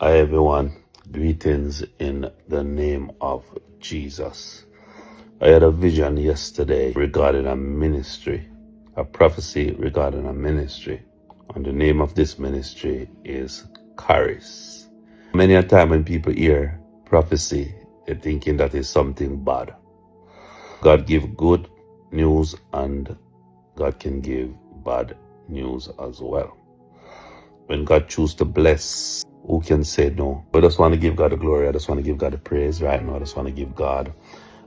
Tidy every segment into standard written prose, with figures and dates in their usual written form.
Hi everyone, greetings in the name of Jesus. I had a vision yesterday regarding a ministry, a prophecy regarding a ministry. And the name of this ministry is Kharis. Many a time when people hear prophecy, they're thinking that is something bad. God give good news and God can give bad news as well. When God chooses to bless, who can say no? I just want to give God the glory. I just want to give God the praise right now. I just want to give God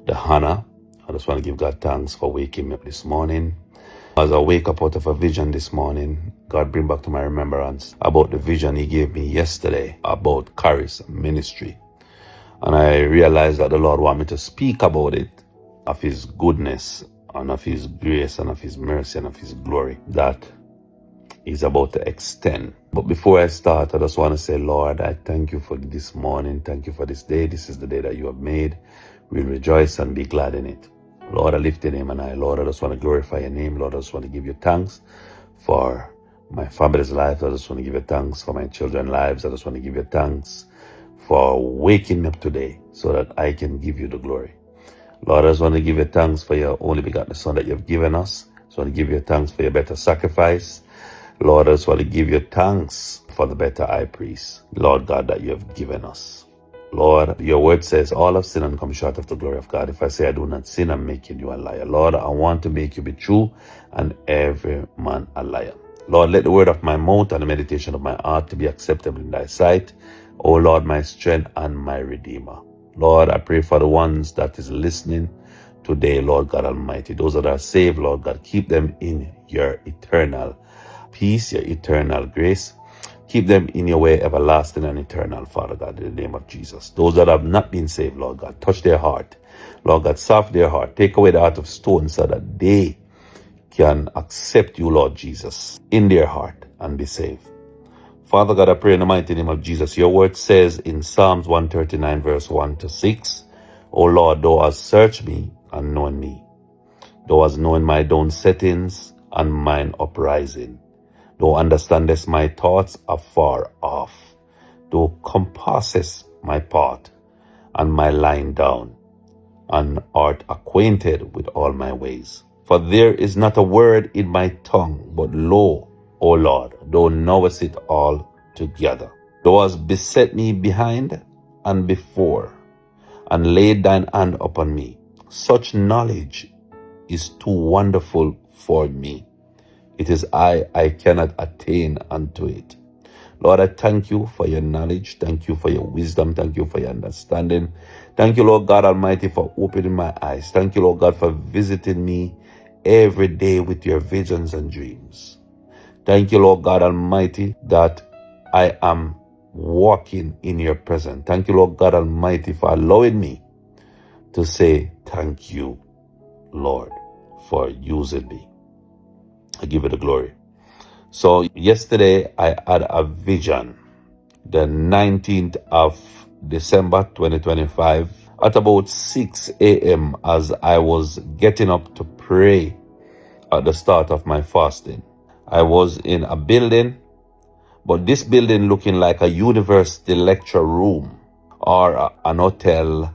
the honor. I just want to give God thanks for waking me up this morning. As I wake up out of a vision this morning, God bring back to my remembrance about the vision He gave me yesterday about Kharis ministry. And I realized that the Lord want me to speak about it, of His goodness and of His grace and of His mercy and of His glory that He's about to extend. But before I start, I just want to say, Lord, I thank you for this morning. Thank you for this day. This is the day that you have made. We'll rejoice and be glad in it. Lord, I lift your name and Lord, I just want to glorify your name. Lord, I just want to give you thanks for my family's life. I just want to give you thanks for my children's lives. I just want to give you thanks for waking me up today so that I can give you the glory. Lord, I just want to give you thanks for your only begotten Son that you have given us. I just want to give you thanks for your better sacrifice. Lord, I just want to give you thanks for the better high priest, Lord God, that you have given us. Lord, your word says, all have sinned and come short of the glory of God. If I say I do not sin, I'm making you a liar. Lord, I want to make you be true and every man a liar. Lord, let the word of my mouth and the meditation of my heart to be acceptable in thy sight. O Lord, my strength and my redeemer. Lord, I pray for the ones that is listening today, Lord God Almighty. Those that are saved, Lord God, keep them in your eternal peace, your eternal grace. Keep them in your way everlasting and eternal, Father God, in the name of Jesus. Those that have not been saved, Lord God, touch their heart. Lord God, soften their heart. Take away the heart of stone so that they can accept you, Lord Jesus, in their heart and be saved. Father God, I pray in the mighty name of Jesus. Your word says in Psalms 139, verse 1 to 6, O Lord, thou hast searched me and known me. Thou hast known my down settings and mine uprising. Thou understandest my thoughts afar off. Thou compassest my path and my lying down, and art acquainted with all my ways. For there is not a word in my tongue, but lo, O Lord, thou knowest it all together. Thou hast beset me behind and before, and laid thine hand upon me. Such knowledge is too wonderful for me. It is I cannot attain unto it. Lord, I thank you for your knowledge. Thank you for your wisdom. Thank you for your understanding. Thank you, Lord God Almighty, for opening my eyes. Thank you, Lord God, for visiting me every day with your visions and dreams. Thank you, Lord God Almighty, that I am walking in your presence. Thank you, Lord God Almighty, for allowing me to say thank you, Lord, for using me. I give it the glory. So yesterday I had a vision, the 19th of December 2025 at about 6 a.m. as I was getting up to pray at the start of my fasting. I was in a building, but this building looking like a university lecture room or an hotel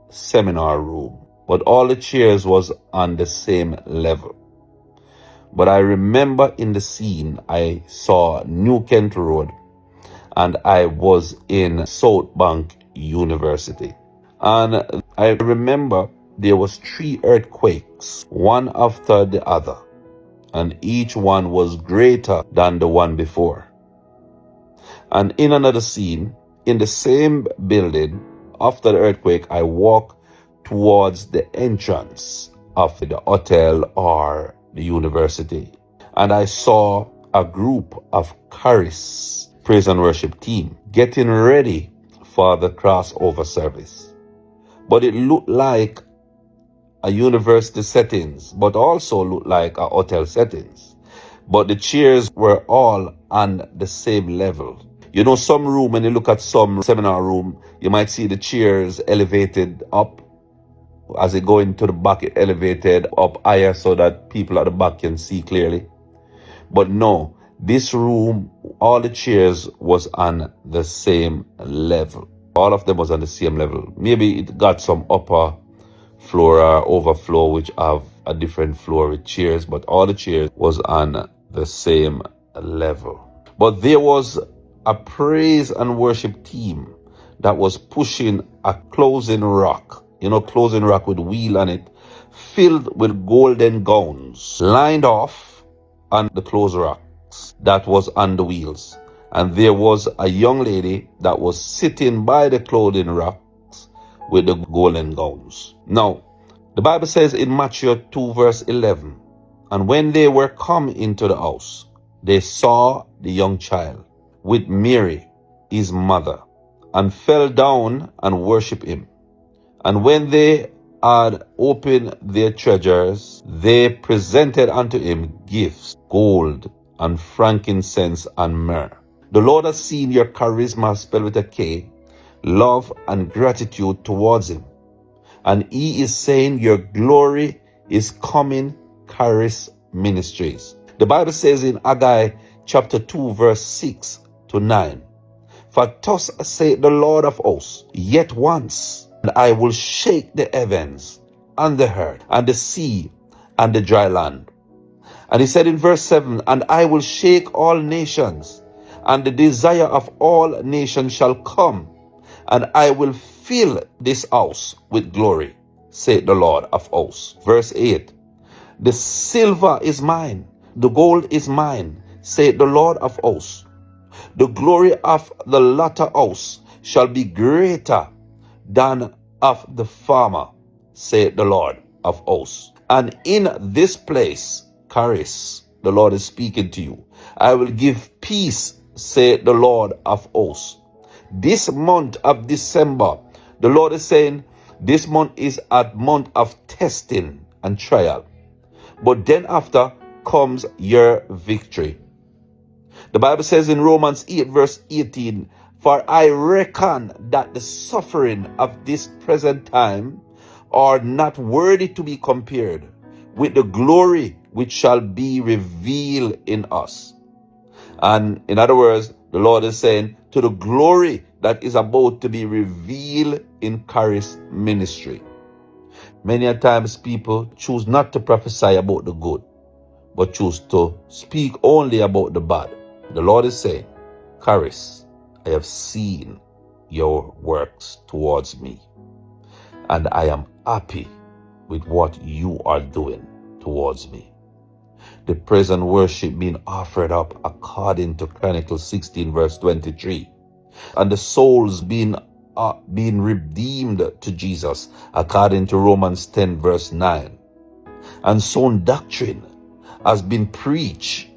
seminar room. But all the chairs was on the same level. But I remember in the scene, I saw New Kent Road and I was in South Bank University. And I remember there was 3 earthquakes, one after the other, and each one was greater than the one before. And in another scene, in the same building, after the earthquake, I walked towards the entrance of the hotel or the university, and I saw a group of Kharis praise and worship team getting ready for the crossover service. But it looked like a university settings, but also looked like a hotel settings. But the chairs were all on the same level. You know, some room, when you look at some seminar room, you might see the chairs elevated up. As they go into the back, it elevated up higher so that people at the back can see clearly. But no, this room all the chairs was on the same level. All of them was on the same level. Maybe it got some upper floor or overflow which have a different floor with chairs, but all the chairs was on the same level. But there was a praise and worship team that was pushing a closing rock, closing rock with wheel on it, filled with golden gowns, lined off on the closed rocks that was on the wheels. And there was a young lady that was sitting by the clothing rocks with the golden gowns. Now, the Bible says in Matthew 2 verse 11, and when they were come into the house, they saw the young child with Mary, his mother, and fell down and worshipped him. And when they had opened their treasures, they presented unto him gifts, gold and frankincense and myrrh. The Lord has seen your charisma, spelled with a K, love and gratitude towards him. And he is saying your glory is coming, Kharis Ministries. The Bible says in Haggai chapter 2 verse 6 to 9, for thus saith the Lord of hosts, yet once, and I will shake the heavens and the earth and the sea and the dry land. And he said in verse 7, and I will shake all nations, and the desire of all nations shall come, and I will fill this house with glory, saith the Lord of hosts. Verse 8, the silver is mine, the gold is mine, saith the Lord of hosts. The glory of the latter house shall be greater than of the former, saith the Lord of hosts. And in this place, Kharis, the Lord is speaking to you, I will give peace, saith the Lord of hosts. This month of December, the Lord is saying, this month is a month of testing and trial. But then after comes your victory. The Bible says in Romans 8 verse 18, for I reckon that the suffering of this present time are not worthy to be compared with the glory which shall be revealed in us. And in other words, the Lord is saying, to the glory that is about to be revealed in Kharis ministry. Many a times people choose not to prophesy about the good, but choose to speak only about the bad. The Lord is saying, Kharis, I have seen your works towards me, and I am happy with what you are doing towards me. The praise and worship being offered up according to Chronicles 16 verse 23, and the souls being redeemed to Jesus according to Romans 10 verse 9, and sound doctrine has been preached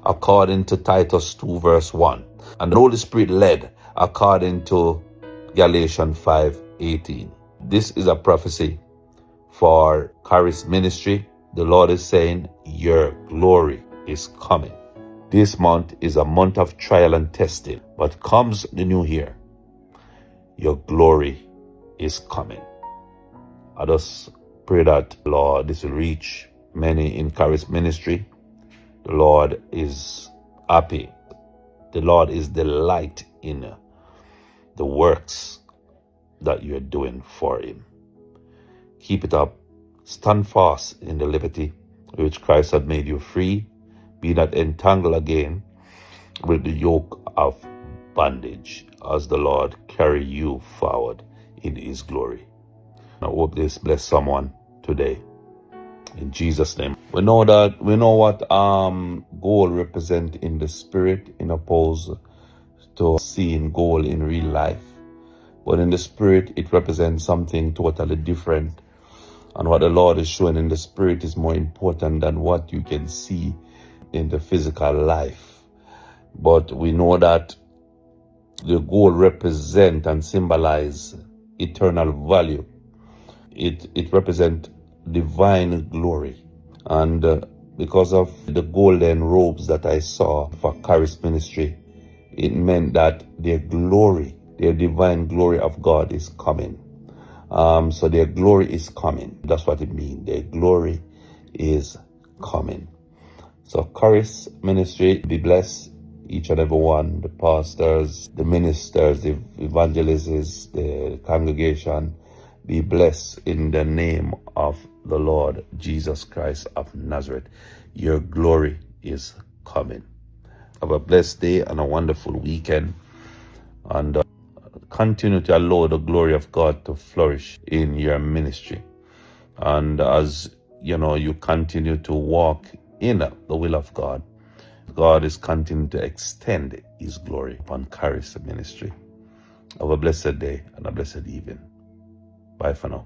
according to Titus 2 verse 1, and the Holy Spirit led according to Galatians 5:18. This is a prophecy for Kharis ministry. The Lord is saying, your glory is coming. This month is a month of trial and testing, but comes the new year, your glory is coming. I just pray that, Lord, this will reach many in Kharis ministry. The Lord is happy. The Lord is delight in the works that you're doing for him. Keep it up. Stand fast in the liberty which Christ had made you free. Be not entangled again with the yoke of bondage, as the Lord carry you forward in his glory. I hope this bless someone today. In Jesus' name. We know what gold represent in the spirit, in opposed to seeing gold in real life. But in the spirit, it represents something totally different. And what the Lord is showing in the spirit is more important than what you can see in the physical life. But we know that the gold represent and symbolize eternal value. It represents divine glory. And because of the golden robes that I saw for Kharis ministry, it meant that their glory, their divine glory of God is coming. So their glory is coming. That's what it means. Their glory is coming. So Kharis ministry, be blessed each and every one, the pastors, the ministers, the evangelists, the congregation, be blessed in the name of the Lord Jesus Christ of Nazareth. Your glory is coming. Have a blessed day and a wonderful weekend. And continue to allow the glory of God to flourish in your ministry. And as you continue to walk in the will of God, God is continuing to extend His glory upon Kharis ministry. Have a blessed day and a blessed evening. Bye for now.